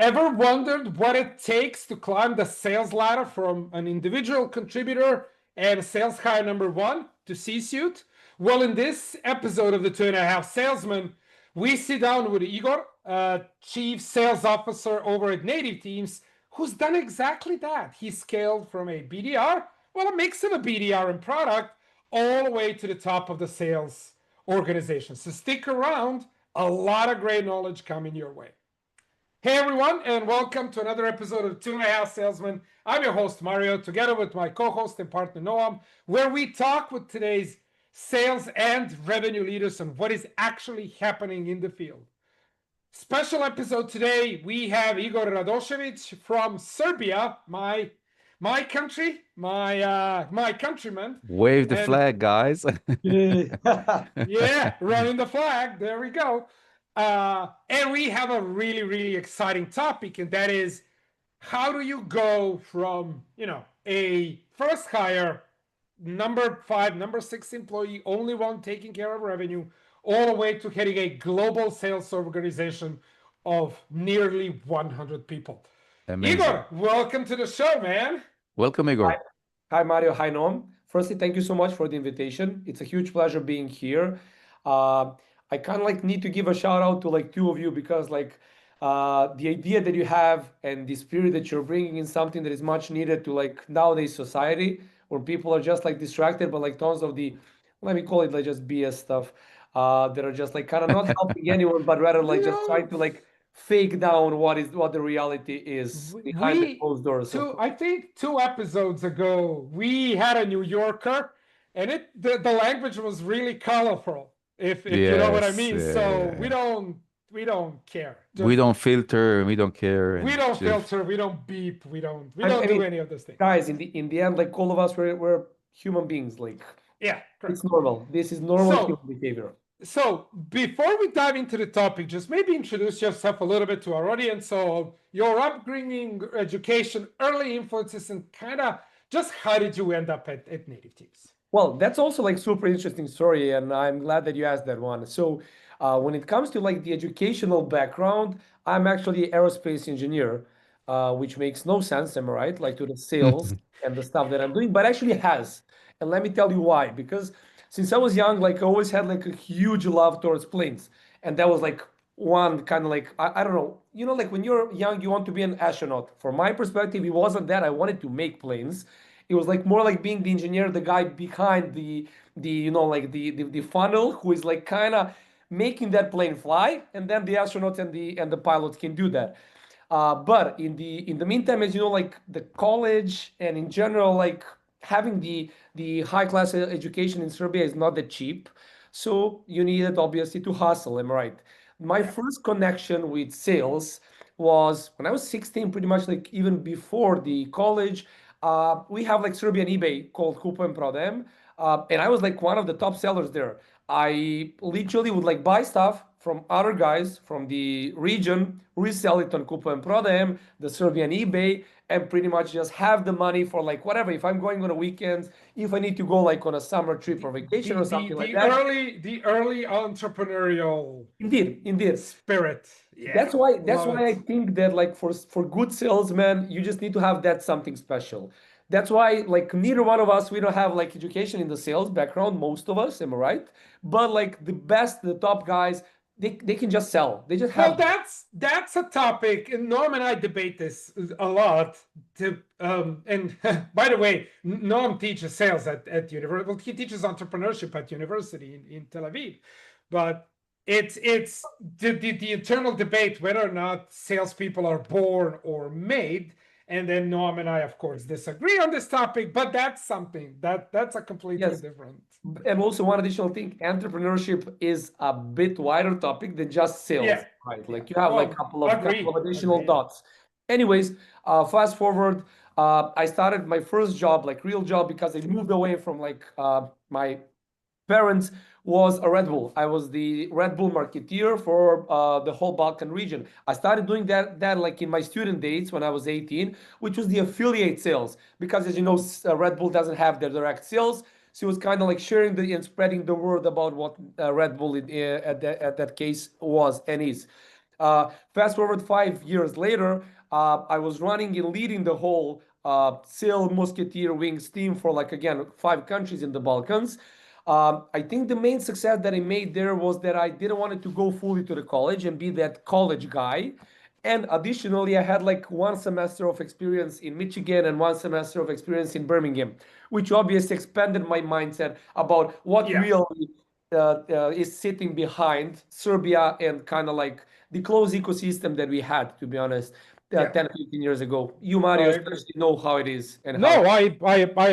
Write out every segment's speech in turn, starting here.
Ever wondered what it takes to climb the sales ladder from an individual contributor and sales hire number one to C-suite? Well, in this episode of the Two and a Half Salesmen, we sit down with Igor, Chief Sales Officer over at Native Teams, who's done exactly that. He scaled from a BDR, well, a mix of a BDR and product, all the way to the top of the sales organization. So stick around, a lot of great knowledge coming your way. Hey everyone, and welcome to another episode of Two and a Half Salesmen. I'm your host Mario, together with my co-host and partner Noam, where we talk with today's sales and revenue leaders on what is actually happening in the field. Special episode today, we have Igor Radosevic from Serbia, my country, my countryman. Wave the flag, guys. Yeah, running the flag. There we go. And we have a really, really exciting topic, and that is, how do you go from, a first hire, number 5, number 6 employee, only one taking care of revenue, all the way to heading a global sales organization of nearly 100 people. Amazing. Igor, welcome to the show, man. Welcome, Igor. Hi, Mario. Hi, Noam. Firstly, thank you so much for the invitation. It's a huge pleasure being here. I kind of need to give a shout out to two of you because the idea that you have and the spirit that you're bringing in something that is much needed to nowadays society where people are just distracted by tons of the, let me call it just BS stuff that are just kind of not helping anyone, but rather just trying to fake down what the reality is behind the closed doors. I think 2 episodes ago, we had a New Yorker and the language was really colorful. If you know what I mean. So we don't care. We don't filter, we don't care. We don't filter, we don't beep, we don't do any of those things. Guys, in the end, all of us we're human beings. Yeah, correct. It's normal. This is normal human behavior. So before we dive into the topic, just maybe introduce yourself a little bit to our audience. So your upbringing, education, early influences, and kind of just how did you end up at Native Teams? Well, that's also super interesting story, and I'm glad that you asked that one. So when it comes to the educational background, I'm actually an aerospace engineer, which makes no sense, am I right? To the sales and the stuff that I'm doing, but actually has. And let me tell you why. Because since I was young, I always had a huge love towards planes. And that was one kind of I don't know, when you're young, you want to be an astronaut. From my perspective, it wasn't that. I wanted to make planes. It was more being the engineer, the guy behind the funnel who is kind of making that plane fly, and then the astronauts and the pilots can do that. But in the meantime, as you know, the college and in general, having the high class education in Serbia is not that cheap. So you needed obviously to hustle, am I right? My first connection with sales was when I was 16, pretty much even before the college. We have Serbian eBay called Kupujem and Prodajem, and I was one of the top sellers there. I literally would buy stuff from other guys from the region, resell it on Kupujem and Prodajem, the Serbian eBay, and pretty much just have the money for whatever. If I'm going on a weekend, if I need to go on a summer trip or vacation or something like that. The early entrepreneurial indeed spirit. Yeah, that's why I think that for good salesmen, you just need to have that something special. That's why neither one of us, we don't have education in the sales background, most of us, am I right? But the top guys, they can just sell. They just have. Well, that's a topic, and Norm and I debate this a lot. And by the way, Norm teaches sales at university. Well, he teaches entrepreneurship at university in Tel Aviv, but it's the internal debate whether or not salespeople are born or made. And then Noam and I, of course, disagree on this topic, but that's something that's a completely different. And also one additional thing, entrepreneurship is a bit wider topic than just sales, right? You have a couple of additional dots. Anyways, fast forward, I started my first job, real job, because I moved away from my parents was a Red Bull. I was the Red Bull marketeer for the whole Balkan region. I started doing that in my student days when I was 18, which was the affiliate sales. Because as you know, Red Bull doesn't have their direct sales. So it was kind of sharing and spreading the word about what Red Bull at that case was and is. Fast forward 5 years later, I was running and leading the whole Sail Musketeer Wings team for like again 5 countries in the Balkans. I think the main success that I made there was that I didn't want to go fully to the college and be that college guy. And additionally, I had like 1 semester of experience in Michigan and 1 semester of experience in Birmingham, which obviously expanded my mindset about what Yeah. really is sitting behind Serbia and kind of like the close ecosystem that we had, to be honest, Yeah. 10, 15 years ago. You, Mario, I agree. especially know how it is and No, how. I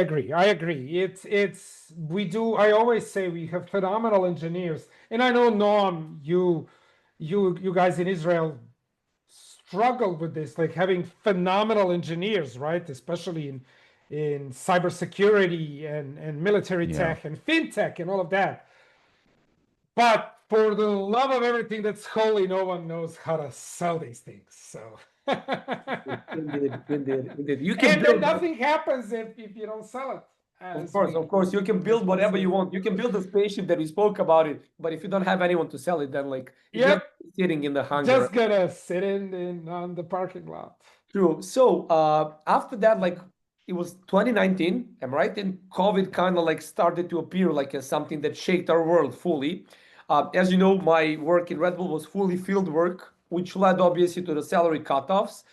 agree. I agree. It's we do. I always say we have phenomenal engineers, and I know Noam, you guys in Israel struggle with this, like having phenomenal engineers, right? Especially in cybersecurity and military Yeah. tech and fintech and all of that. But for the love of everything that's holy, no one knows how to sell these things. So Indeed. You can and then build. nothing happens if you don't sell it. Of course, you can build whatever you want. You can build a spaceship that we spoke about it, but if you don't have anyone to sell it, then like it's just Yep, sitting in the hangar. just gonna sit in on the parking lot. True. So after that, like it was 2019, am I right? And COVID kind of like started to appear like as something that shaped our world fully. As you know, my work in Red Bull was fully field work, which led obviously to the salary cutoffs.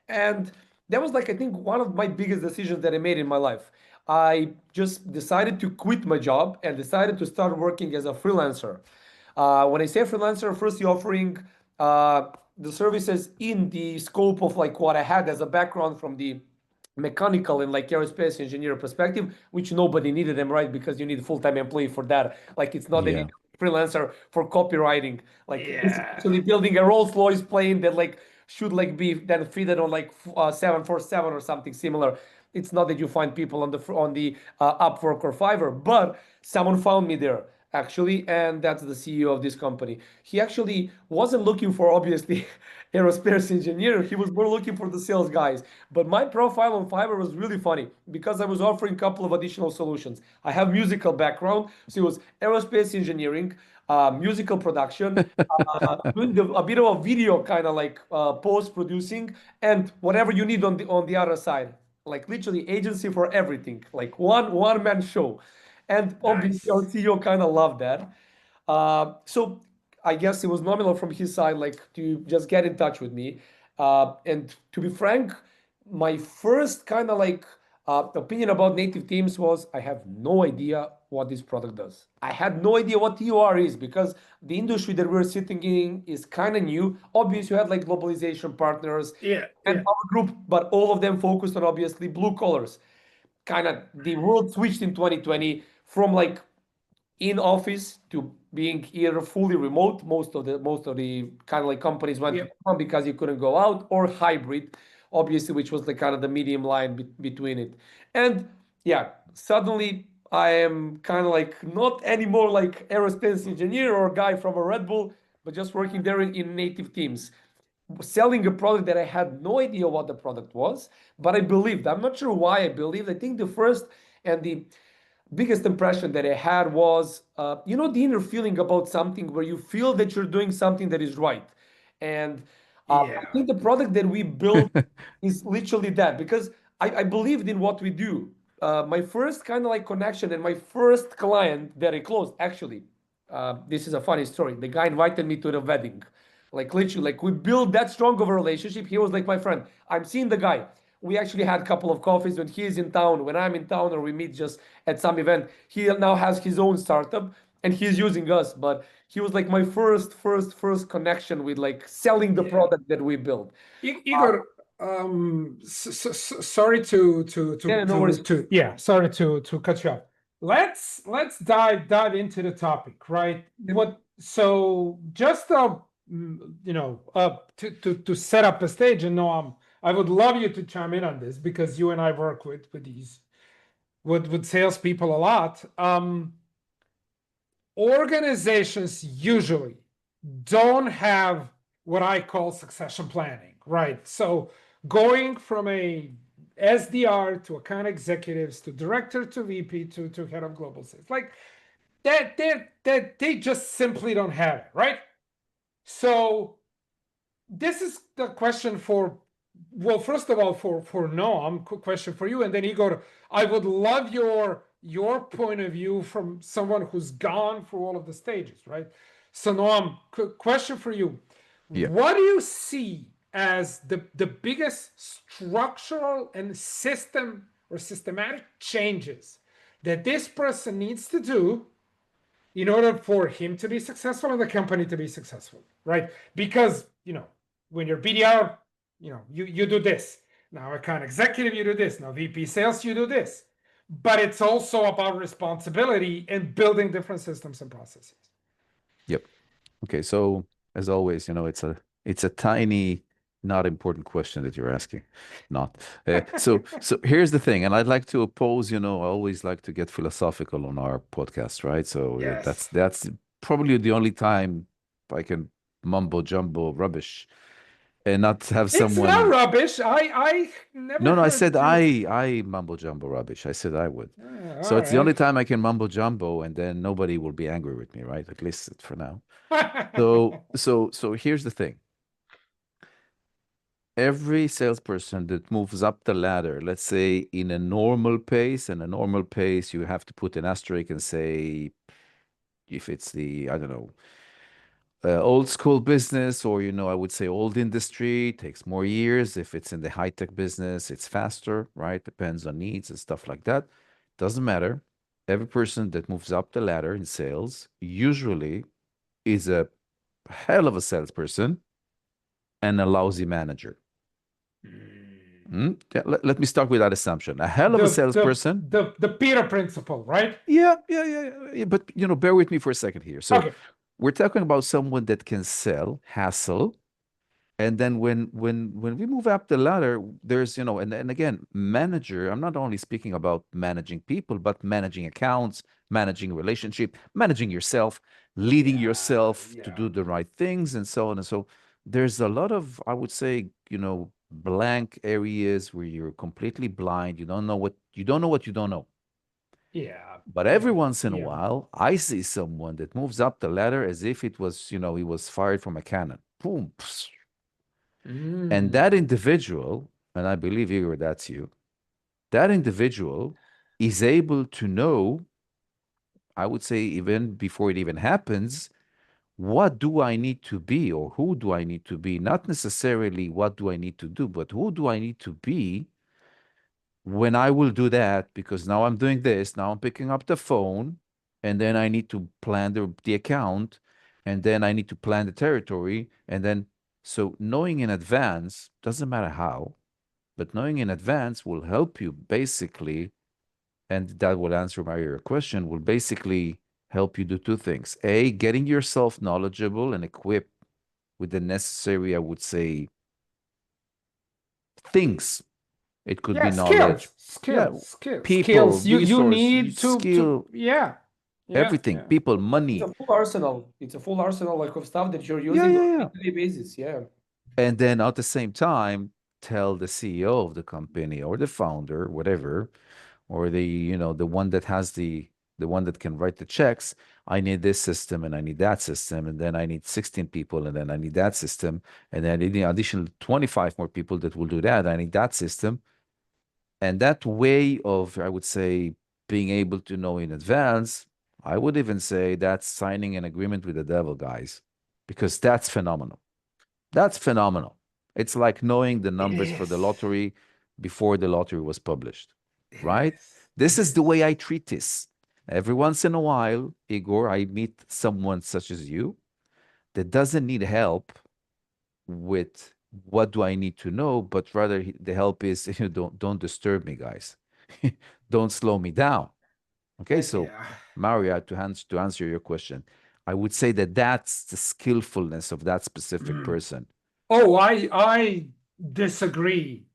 And that was like, I think, one of my biggest decisions that I made in my life. I just decided to quit my job and decided to start working as a freelancer. When I say freelancer, first you're offering the services in the scope of like what I had as a background from the mechanical and like aerospace engineer perspective, which nobody needed them, right? Because you need a full-time employee for that. Like it's not that you Yeah. need a freelancer for copywriting. Like this is Yeah. actually building a Rolls-Royce plane that like should like be then fitted on like 747 or something similar. It's not that you find people on the Upwork or Fiverr, but someone found me there actually, and that's the CEO of this company. He actually wasn't looking for obviously aerospace engineer. He was more looking for the sales guys. But my profile on Fiverr was really funny because I was offering a couple of additional solutions. I have musical background, so it was aerospace engineering, musical production, doing a bit of a video kind of like post producing, and whatever you need on the other side. Like literally agency for everything, like one man show. And obviously our Nice. CEO kind of loved that. So I guess it was nominal from his side, like to just get in touch with me. And to be frank, my first kind of like opinion about native teams was I have no idea what this product does. I had no idea what TOR is because the industry that we're sitting in is kind of new. Obviously, you had like globalization partners Yeah. and Yeah. our group, but all of them focused on obviously blue collars. Kind of the world switched in 2020 from like in office to being either fully remote. Most of the kind of like companies went to Yep. home because you couldn't go out, or hybrid, obviously, which was the kind of the medium line between it. And yeah, suddenly I am kind of like not anymore like aerospace engineer or guy from a Red Bull, but just working there in native teams, selling a product that I had no idea what the product was, but I believed. I'm not sure why I believed. I think the first and the biggest impression that I had was, the inner feeling about something where you feel that you're doing something that is right. And I Yeah. think the product that we built is literally that because I believed in what we do. My first kind of like connection and my first client that I closed, actually, this is a funny story. The guy invited me to the wedding. Like literally, like we built that strong of a relationship. He was like my friend. I'm seeing the guy. We actually had a couple of coffees when he is in town, when I'm in town, or we meet just at some event. He now has his own startup and he's using us. But he was like my first connection with like selling the Yeah. product that we built. Igor, sorry Yeah, no worries. sorry to cut you off. Let's dive into the topic, right? What so just to set up a stage, and Noam, I would love you to chime in on this because you and I work with these with salespeople a lot. Organizations usually don't have what I call succession planning, right? So going from a SDR to account executives to director to VP to head of global sales, like that they just simply don't have it, right? So this is the question for, well, first of all, for Noam, question for you, and then Igor, I would love your point of view from someone who's gone through all of the stages, right? So Noam, question for you. Yeah. What do you see as the biggest structural and systematic changes that this person needs to do in order for him to be successful and the company to be successful, right? Because, when you're BDR, you do this. Now account executive, you do this. Now VP sales, you do this. But it's also about responsibility and building different systems and processes. Yep. Okay. So as always, it's a tiny, not important question that you're asking. Not. So here's the thing, and I'd like to oppose, I always like to get philosophical on our podcast, right? So Yes. that's probably the only time I can mumbo jumbo rubbish and not have It's not someone. rubbish. I never No, I heard said you. I mumbo jumbo rubbish. I said I would. So All it's the only right. time I can mumbo jumbo, and then nobody will be angry with me, right? At least for now. So here's the thing. Every salesperson that moves up the ladder, let's say in a normal pace, you have to put an asterisk and say if it's the, I don't know, old school business, or I would say old industry, takes more years. If it's in the high tech business, it's faster, right? Depends on needs and stuff like that. Doesn't matter. Every person that moves up the ladder in sales usually is a hell of a salesperson and a lousy manager. Yeah, let me start with that assumption. A hell of a salesperson. The Peter principle, right? Yeah. But bear with me for a second here. So Okay. we're talking about someone that can sell, hassle, and then when we move up the ladder, there's and again, manager. I'm not only speaking about managing people, but managing accounts, managing relationship, managing yourself, leading yourself to do the right things, and so on and so. There's a lot of, I would say, blank areas where you're completely blind. You don't know what you don't know. Yeah. But every once in a while, I see someone that moves up the ladder as if it was, he was fired from a cannon. Boom. Pss. And that individual, and I believe, Igor, that's you, that individual is able to know, I would say, even before it even happens, what do I need to be or who do I need to be? Not necessarily what do I need to do, but who do I need to be when I will do that? Because now I'm doing this, now I'm picking up the phone, and then I need to plan the account, and then I need to plan the territory, and then so knowing in advance doesn't matter how, but knowing in advance will help you basically, and that will answer your question, will basically help you do two things. A, getting yourself knowledgeable and equipped with the necessary, I would say, things. It could be knowledge. People, Skills. You resource, need skill, everything. yeah. People, It's money. a full arsenal. It's a full arsenal like of stuff that you're Yeah, using yeah, on yeah. a daily basis. Yeah. And then at the same time, tell the CEO of the company or the founder, whatever, or the one that has the one that can write the checks. I need this system and I need that system, and then I need 16 people, and then I need that system, and then I need the additional 25 more people that will do that. I need that system. And that way of, I would say, being able to know in advance, I would even say that's signing an agreement with the devil, guys, because that's phenomenal. That's phenomenal. It's like knowing the It numbers for the is. lottery before the lottery was published, It right? is. This is the way I treat this. Every once in a while, Igor, I meet someone such as you that doesn't need help with what do I need to know, but rather the help is don't disturb me, guys. Don't slow me down. Okay, so Yeah. Maria, to answer your question, I would say that that's the skillfulness of that specific person. Oh, I disagree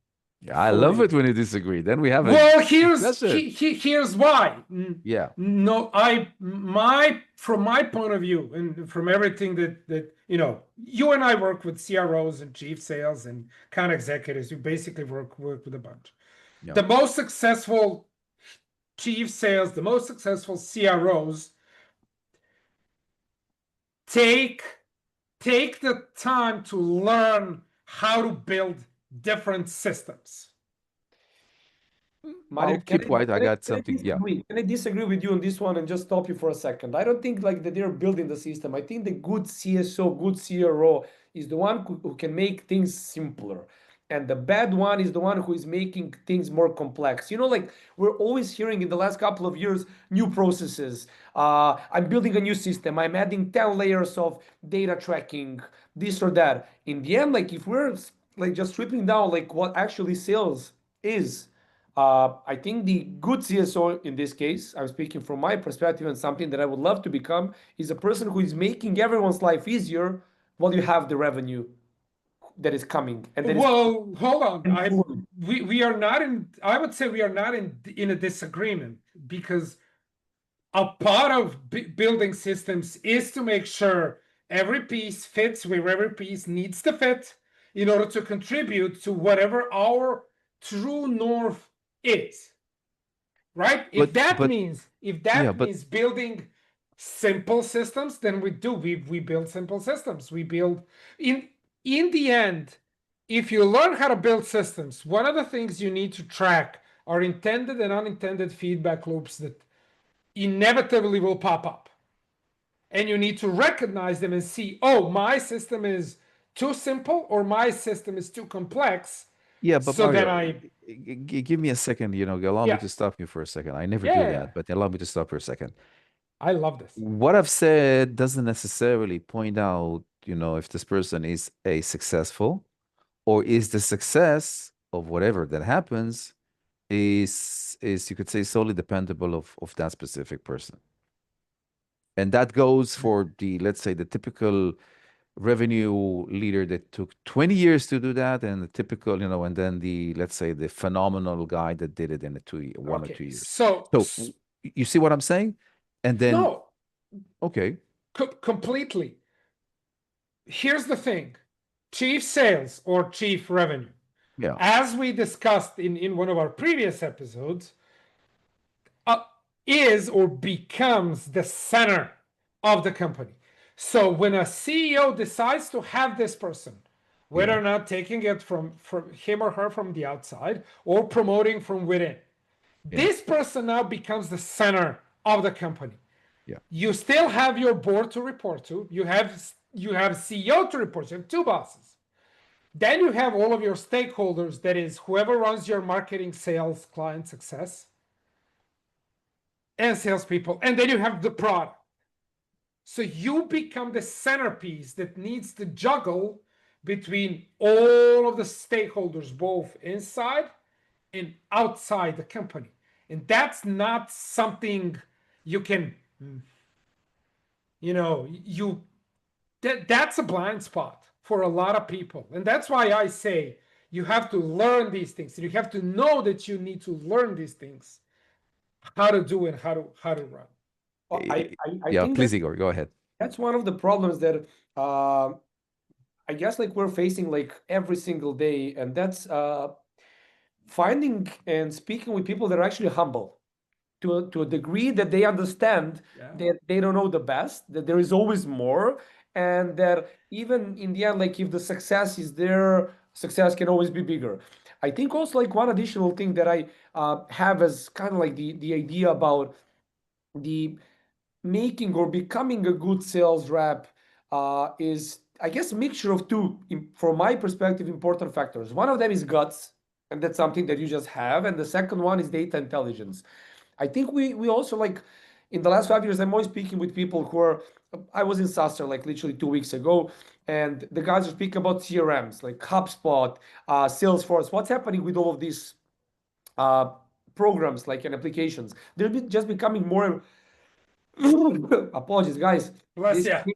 Yeah, I love fully. it when you disagree. Then we have a Well, discussion. here's why. Yeah. No, from my point of view, and from everything that you and I work with CROs and chief sales and account executives. You basically work with a bunch. Yeah. The most successful chief sales, the most successful CROs take take the time to learn how to build different systems. Mario, I'll keep quiet. I got something. Yeah. Can I disagree with you on this one and just stop you for a second? I don't think like that they're building the system. I think the good CSO, good CRO is the one who can make things simpler. And the bad one is the one who is making things more complex. You know, like we're always hearing in the last couple of years, new processes. I'm building a new system. I'm adding 10 layers of data tracking, this or that. In the end, like if we're like just stripping down like what actually sales is, I think the good CSO in this case, I'm speaking from my perspective and something that I would love to become, is a person who is making everyone's life easier while you have the revenue that is coming. And that Well, hold on. is We are not in, I would say we are not in a disagreement, because a part of building systems is to make sure every piece fits where every piece needs to fit in order to contribute to whatever our true north is. Right? If that means building simple systems, then we build simple systems. We build in the end, if you learn how to build systems, one of the things you need to track are intended and unintended feedback loops that inevitably will pop up. And you need to recognize them and see, oh, my system is too simple or my system is too complex. Yeah, but so Mario, give me a second, allow me to stop you for a second. I never do that, but allow me to stop for a second. I love this. What I've said doesn't necessarily point out, if this person is a successful, or is the success of whatever that happens is you could say solely dependable of that specific person. And that goes for the, let's say, the typical revenue leader that took 20 years to do that, and the typical, and then the, let's say, the phenomenal guy that did it in one or 2 years. So you see what I'm saying? And then no, okay, completely. Here's the thing: chief sales or chief revenue, as we discussed in one of our previous episodes, is or becomes the center of the company. So when a CEO decides to have this person, whether or not taking it from him or her from the outside or promoting from within, this person now becomes the center of the company. You still have your board to report to. You have CEO to report to. You have two bosses. Then you have all of your stakeholders, that is whoever runs your marketing, sales, client success, and salespeople. And then you have the product. So you become the centerpiece that needs to juggle between all of the stakeholders, both inside and outside the company. And that's not something you can, that's a blind spot for a lot of people. And that's why I say you have to learn these things. You have to know that you need to learn these things, how to do and how to run. I think please, Igor, go ahead. That's one of the problems that I guess like we're facing like every single day, and that's finding and speaking with people that are actually humble to a degree that they understand that they don't know the best, that there is always more, and that even in the end, like if the success is there, success can always be bigger. I think also like one additional thing that I have as kind of like the idea about the making or becoming a good sales rep is, I guess, a mixture of two, from my perspective, important factors. One of them is guts, and that's something that you just have. And the second one is data intelligence. I think we also, like, in the last 5 years, I'm always speaking with people who are, I was in Saster like literally 2 weeks ago, and the guys are speaking about CRMs, like HubSpot, Salesforce, what's happening with all of these programs, like, and applications. They're just becoming more, apologies, guys. Bless you.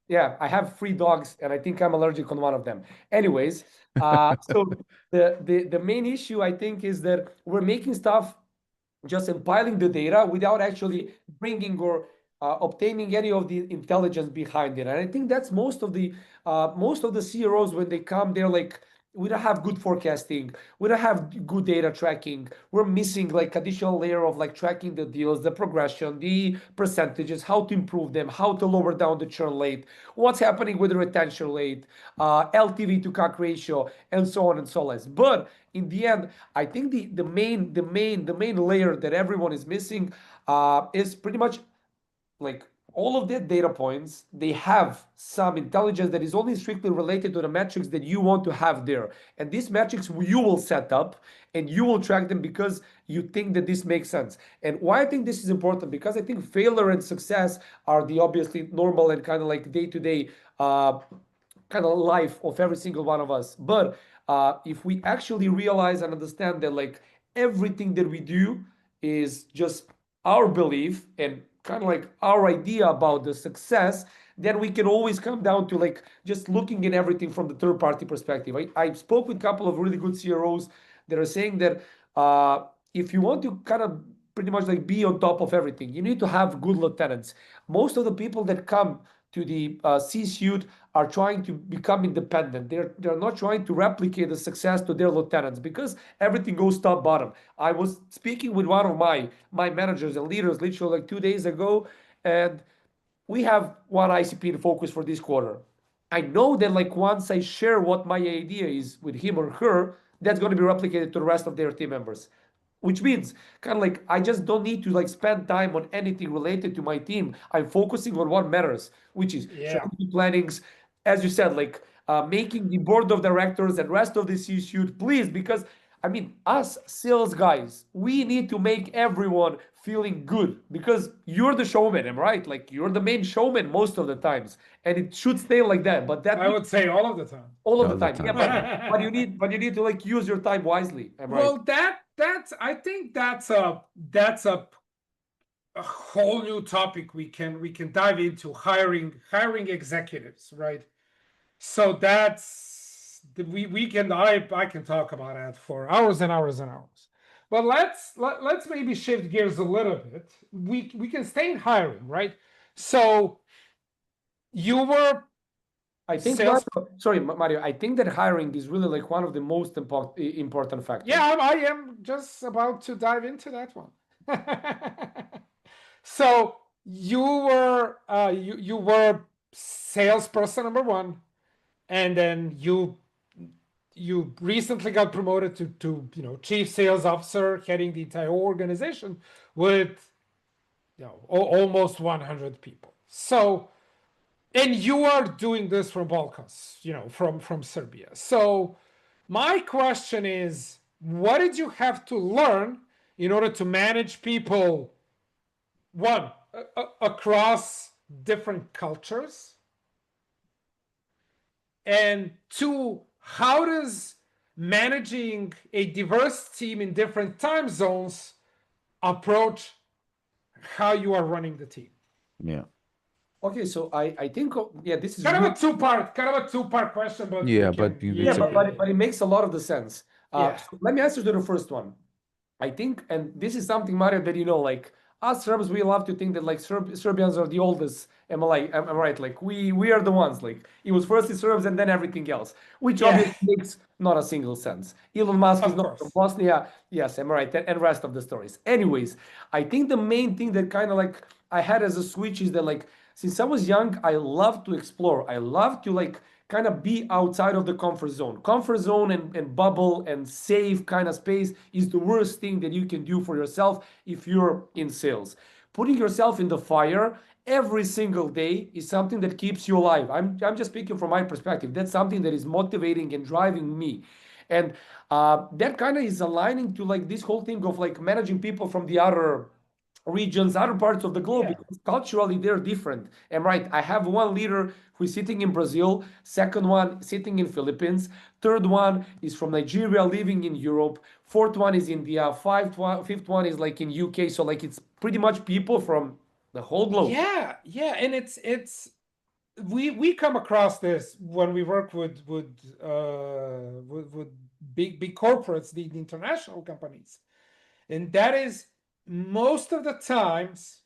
Yeah, I have 3 dogs, and I think I'm allergic on one of them. Anyways, so the main issue, I think, is that we're making stuff, just empiling the data without actually bringing or obtaining any of the intelligence behind it. And I think that's most of the CROs, when they come, they're like, we don't have good forecasting, we don't have good data tracking, we're missing like additional layer of like tracking the deals, the progression, the percentages, how to improve them, how to lower down the churn rate, what's happening with the retention rate, LTV to CAC ratio, and so on and so on. But in the end, I think the main layer that everyone is missing is pretty much like all of the data points, they have some intelligence that is only strictly related to the metrics that you want to have there. And these metrics you will set up and you will track them because you think that this makes sense. And why I think this is important, because I think failure and success are the obviously normal and kind of like day-to-day kind of life of every single one of us. But if we actually realize and understand that like everything that we do is just our belief and kind of like our idea about the success, then we can always come down to like just looking at everything from the third party perspective. I spoke with a couple of really good CROs that are saying that if you want to kind of pretty much like be on top of everything, you need to have good lieutenants. Most of the people that come to the C-suite are trying to become independent. They're not trying to replicate the success to their lieutenants because everything goes top bottom. I was speaking with one of my managers and leaders literally like 2 days ago, and we have one ICP in focus for this quarter. I know that like once I share what my idea is with him or her, that's going to be replicated to the rest of their team members, which means kind of like I just don't need to like spend time on anything related to my team. I'm focusing on what matters, which is strategy plannings, as you said, like making the board of directors and rest of the C-suite, please, because I mean, us sales guys, we need to make everyone feeling good because you're the showman, am I right? Like you're the main showman most of the times, and it should stay like that. But that I would say all of the time. all of All the the time, yeah. time. But you need to like use your time wisely, am I right? Well, that's I think that's a whole new topic we can dive into, hiring executives, right? So that's we can I can talk about that for hours and hours and hours. But let's maybe shift gears a little bit. We can stay in hiring, right? So you were I think sales. sorry, Mario. I think that hiring is really like one of the most important factors. Yeah, I am just about to dive into that one. So you were you were salesperson number one, and then you recently got promoted to chief sales officer, heading the entire organization with almost 100 people. So, and you are doing this from Balkans, from Serbia. So my question is, what did you have to learn in order to manage people, one, across different cultures, and two, how does managing a diverse team in different time zones approach how you are running the team? Yeah. Okay, so I think this is kind really, of a two-part question, but Yeah, we can, but it's okay. but it makes a lot of the sense. Yeah. So let me answer to the first one. I think, and this is something, Mario, that like us Serbs, we love to think that like Serbians are the oldest. Am I right? Like we are the ones. Like it was first the Serbs and then everything else, which obviously makes not a single sense. Elon Musk is not from Bosnia. Yes, am I right? And rest of the stories. Anyways, I think the main thing that kind of like I had as a switch is that like since I was young, I love to explore. I love to like kind of be outside of the comfort zone. Comfort zone and bubble and safe kind of space is the worst thing that you can do for yourself if you're in sales. Putting yourself in the fire every single day is something that keeps you alive. I'm just speaking from my perspective. That's something that is motivating and driving me. And that kind of is aligning to like this whole thing of like managing people from the other regions, other parts of the globe, because culturally they're different. And right, I have one leader who's sitting in Brazil, second one sitting in Philippines, third one is from Nigeria living in Europe, fourth one is India, fifth one is like in UK. So like it's pretty much people from the whole globe. Yeah, and it's we come across this when we work with big corporates, the international companies, and that is most of the times.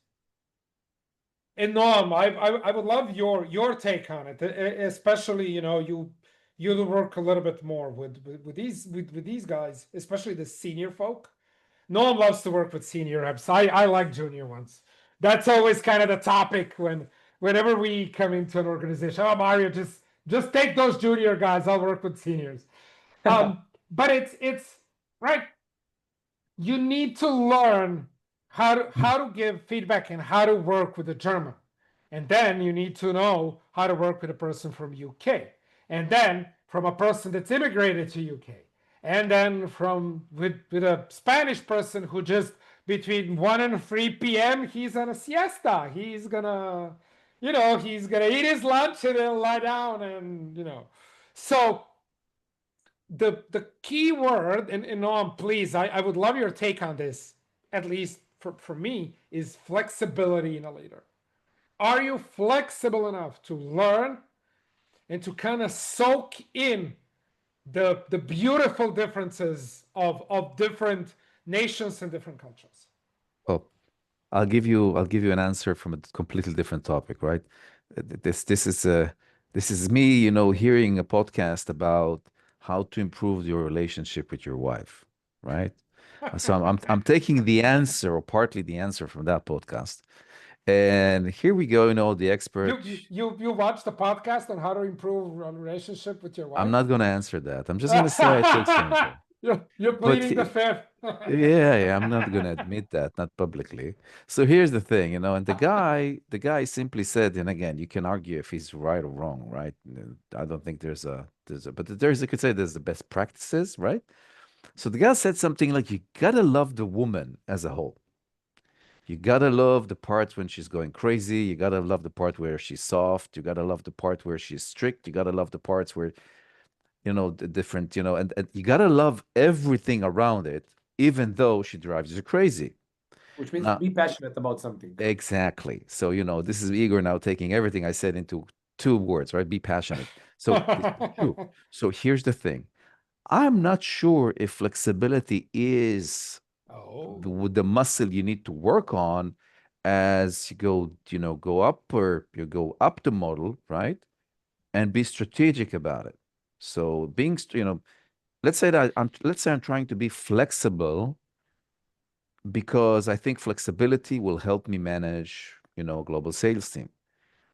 And Noam, I would love your take on it, especially you you'll work a little bit more with these guys, especially the senior folk. No one loves to work with senior reps. I like junior ones. That's always kind of the topic whenever we come into an organization. Oh, Mario, just take those junior guys. I'll work with seniors. But it's right. You need to learn how to give feedback and how to work with a German. And then you need to know how to work with a person from UK. And then from a person that's immigrated to UK. And then from with a Spanish person who just between 1 and 3 p.m. he's on a siesta. He's gonna, he's gonna eat his lunch and then lie down and. So the key word, and Noam, please, I would love your take on this, at least for me, is flexibility in a leader. Are you flexible enough to learn and to kind of soak in the beautiful differences of different nations and different cultures? Oh, I'll give you an answer from a completely different topic, right? This is me, hearing a podcast about how to improve your relationship with your wife, right? So I'm taking the answer, or partly the answer, from that podcast. And here we go, the expert. You watched the podcast on how to improve a relationship with your wife? I'm not going to answer that. I'm just going to say I took something. You're pleading the fifth. Yeah, I'm not going to admit that, not publicly. So here's the thing, and the guy simply said, and again, you can argue if he's right or wrong, right? I don't think but you could say there's the best practices, right? So the guy said something like, you gotta love the woman as a whole. You gotta love the parts when she's going crazy. You gotta love the part where she's soft. You gotta love the part where she's strict. You gotta love the parts where, the different, and you gotta love everything around it, even though she drives you crazy. Which means Now, be passionate about something. exactly. So, this is Igor now taking everything I said into 2 words, right? Be passionate. So, this is true. So here's the thing. I'm not sure if flexibility is the muscle you need to work on as you go up, or you go up the model, right? And be strategic about it. So being, let's say I'm trying to be flexible because I think flexibility will help me manage, global sales team.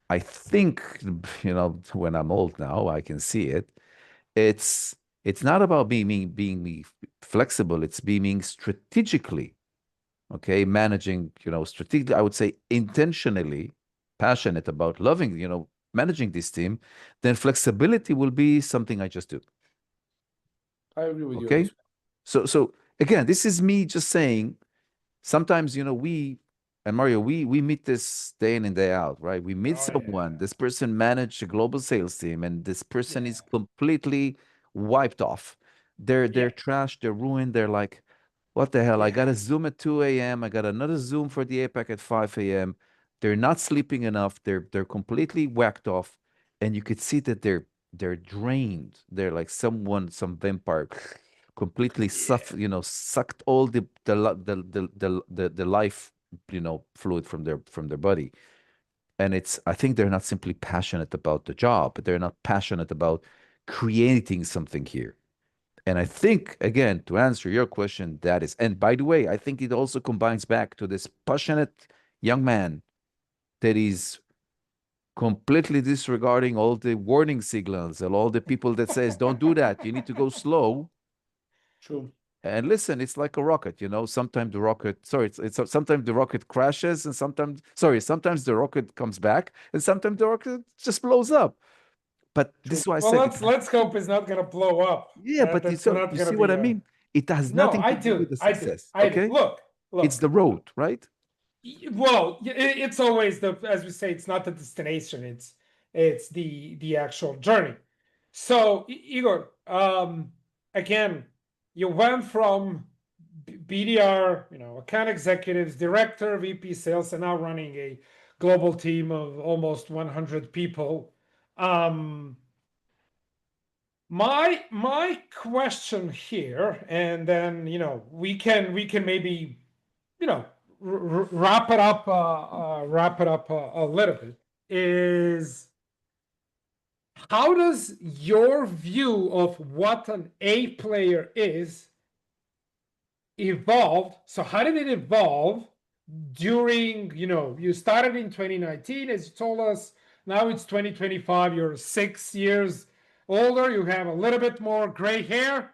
I think, when I'm old now, I can see it. It's not about being flexible. It's being strategically, okay, managing, strategically, I would say intentionally passionate about loving, managing this team. Then flexibility will be something I just do. I agree with you. Okay. So again, this is me just saying, sometimes, and Mario, we meet this day in and day out, right? We meet someone, this person managed a global sales team, and this person is completely wiped off. They're trashed, they're ruined. They're like, what the hell? I got a Zoom at 2 a.m. I got another Zoom for the APAC at 5 a.m. They're not sleeping enough. They're completely whacked off. And you could see that they're drained. They're like some vampire completely sucked all the life, fluid from their body. And I think they're not simply passionate about the job, but they're not passionate about creating something here. And I think, again, to answer your question, that is, and by the way, I think it also combines back to this passionate young man that is completely disregarding all the warning signals and all the people that says, don't do that, you need to go slow. True. And listen, it's like a rocket, sometimes the rocket, sometimes the rocket crashes, and sometimes the rocket comes back, and sometimes the rocket just blows up. But this is why I said, let's hope it's not gonna blow up. yeah, but you see what I mean? It has nothing to do with the success. Okay, look, it's the road, right? Well, it's always as we say, it's not the destination, it's the actual journey. So Igor, again, you went from BDR, account executives, director, VP sales, and now running a global team of almost 100 people. My question here, and then we can maybe wrap it up a little bit, is how does your view of what an A player is evolve? So how did it evolve during, you started in 2019, as you told us, now it's 2025, you're 6 years older, you have a little bit more gray hair.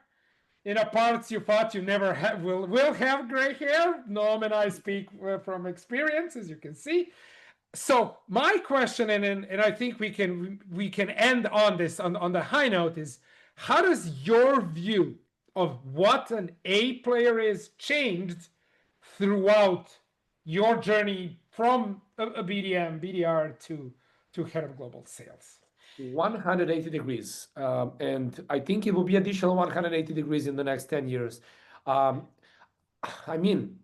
In a parts you thought you never will have gray hair. Noam and I speak from experience, as you can see. So my question, and I think we can end on this on the high note, is how does your view of what an A player is changed throughout your journey from a BDM, BDR to head of global sales? 180 degrees. And I think it will be additional 180 degrees in the next 10 years. I mean,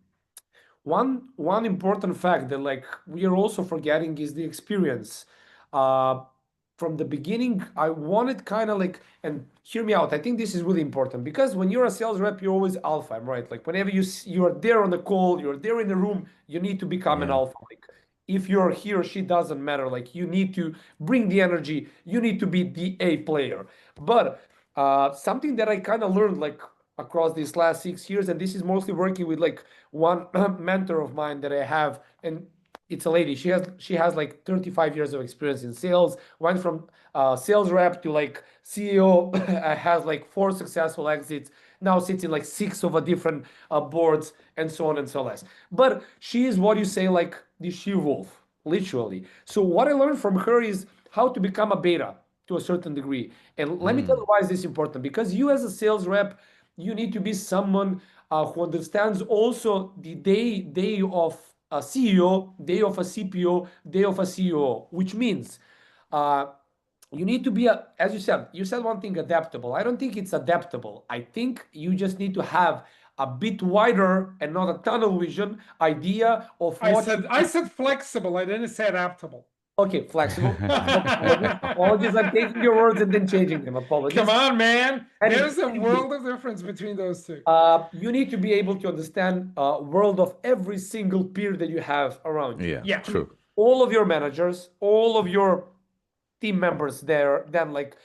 one important fact that like we are also forgetting is the experience. From the beginning, I wanted kind of like, and hear me out, I think this is really important because when you're a sales rep, you're always alpha, right? Like whenever you are there on the call, you're there in the room, you need to become an alpha. Like if you're he or she doesn't matter, like you need to bring the energy, you need to be the A player. But something that I kind of learned like across these last 6 years, and this is mostly working with like one mentor of mine that I have, and it's a lady. She has like 35 years of experience in sales. Went from sales rep to like CEO. Has like 4 successful exits. Now sits in like 6 of a different boards and so on and so less. But she is what you say like the she wolf, literally. So what I learned from her is how to become a beta to a certain degree. And let me tell you why is this important. Because you as a sales rep, you need to be someone who understands also the day of a CEO, day of a CPO, day of a CEO, which means you need to be, as you said one thing, adaptable. I don't think it's adaptable. I think you just need to have a bit wider and not a tunnel vision idea of what I said flexible. I didn't say adaptable. Okay, flexible. Apologies. I'm taking your words and then changing them. Apologies. Come on, man. There's a world of difference between those two. You need to be able to understand world of every single peer that you have around you. Yeah, true. All of your managers, all of your team members there, then like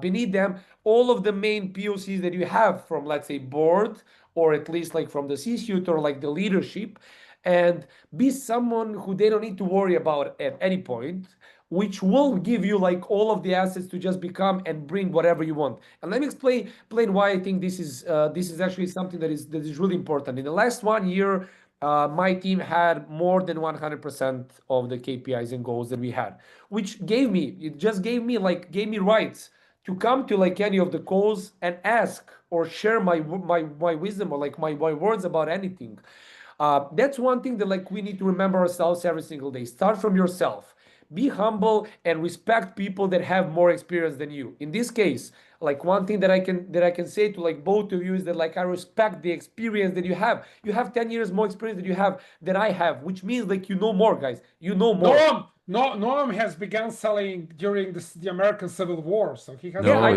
beneath them, all of the main POCs that you have from, let's say, board, or at least like from the C-suite or like the leadership, and be someone who they don't need to worry about at any point, which will give you like all of the assets to just become and bring whatever you want. And let me explain why I think this is actually something that is really important. In the last 1 year, my team had more than 100% of the KPIs and goals that we had, which gave me rights to come to like any of the calls and ask or share my wisdom or like my words about anything. That's one thing that like we need to remember ourselves every single day. Start from yourself. Be humble and respect people that have more experience than you. In this case, like one thing that I can say to like both of you is that like I respect the experience that you have. You have 10 years more experience than I have, which means like you know more, guys. You know more. Noam has begun selling during the American Civil War, so he has. No, I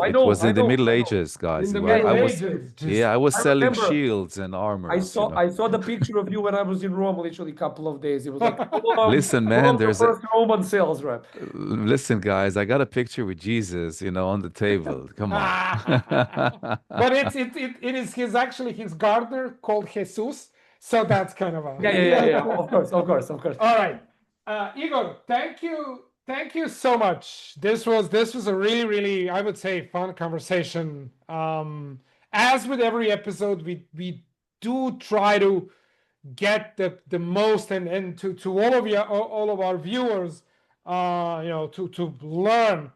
it was in the Middle Ages, guys. In the Middle Ages. I was selling shields and armor. I saw the picture of you when I was in Rome literally a couple of days. It was like, listen, man, there's the first Roman sales rep. Listen, guys, I got a picture with Jesus, on the table. Come on. But it is his gardener called Jesus, so that's kind of a yeah. Of course. All right. Igor, thank you so much. This was a really, really, I would say, fun conversation. As with every episode, we do try to get the most and to all of our viewers, to learn,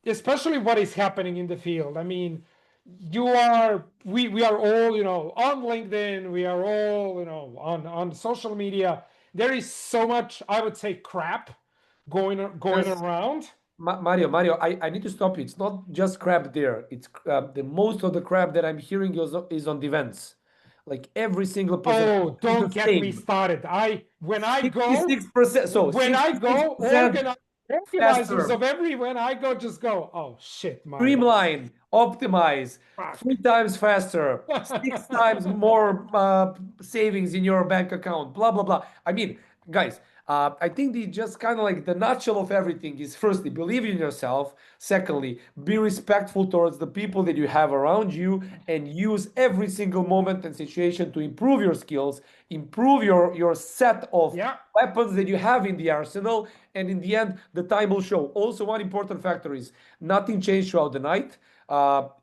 especially what is happening in the field. I mean, we are all, on LinkedIn, we are all, on social media. There is so much, I would say, crap going around. Mario, I need to stop you. It's not just crap there. It's the most of the crap that I'm hearing is on the events. Like every single person. Oh, don't get me started. When I go, 66%. So when I go, organizers of when I go, just go, oh shit, Mario. Streamline, optimize, 3 times faster, 6 times more savings in your bank account, blah, blah, blah. I mean, guys, I think the just kind of like the nutshell of everything is firstly, believe in yourself. Secondly, be respectful towards the people that you have around you and use every single moment and situation to improve your skills, improve your set of Yeah. weapons that you have in the arsenal. And in the end, the time will show. Also, one important factor is nothing changed throughout the night.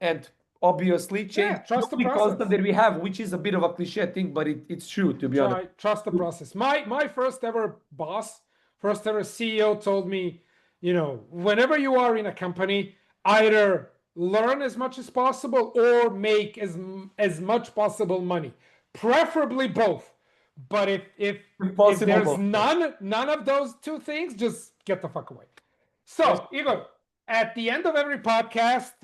And obviously change Trust the the constant process. that we have, which is a bit of a cliche thing, but it's true, to be honest. Trust the process. My first ever boss, first ever CEO told me, whenever you are in a company, either learn as much as possible or make as much possible money, preferably both. But if there's Both. none of those two things, just get the fuck away. So, Igor, at the end of every podcast,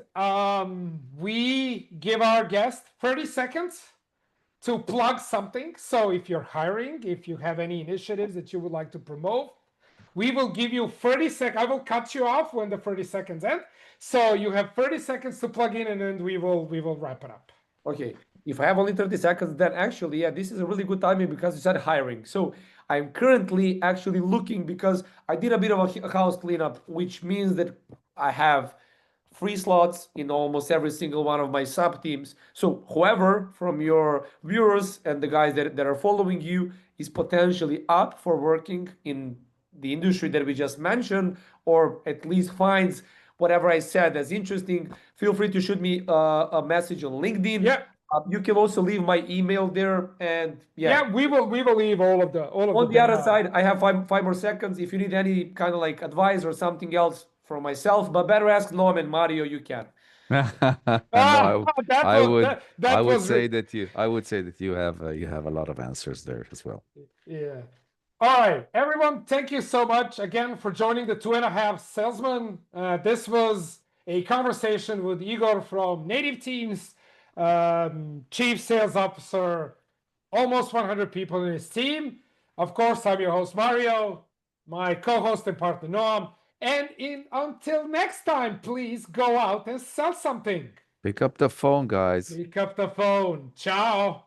we give our guest 30 seconds to plug something. So if you're hiring, if you have any initiatives that you would like to promote, we will give you 30 seconds. I will cut you off when the 30 seconds end. So you have 30 seconds to plug in, and then we will wrap it up. Okay. If I have only 30 seconds, then actually, yeah, this is a really good timing because you said hiring. So I'm currently actually looking because I did a bit of a house cleanup, which means that I have free slots in almost every single one of my sub teams. So whoever from your viewers and the guys that are following you is potentially up for working in the industry that we just mentioned, or at least finds whatever I said as interesting, feel free to shoot me a message on LinkedIn. Yeah. You can also leave my email there, and Yeah, we will leave all of the on the other side, I have five more seconds. If you need any kind of like advice or something else from myself, but better ask Noam and Mario. You can. No, that I was would that, that I would was say that you have a lot of answers there as well. Yeah. All right, everyone, thank you so much again for joining the 2.5 Salesmen. This was a conversation with Igor from Native Teams, Chief Sales Officer, almost 100 people in his team. Of course, I'm your host, Mario, my co-host and partner, Noam. And until next time, please go out and sell something. Pick up the phone, guys. Pick up the phone. Ciao.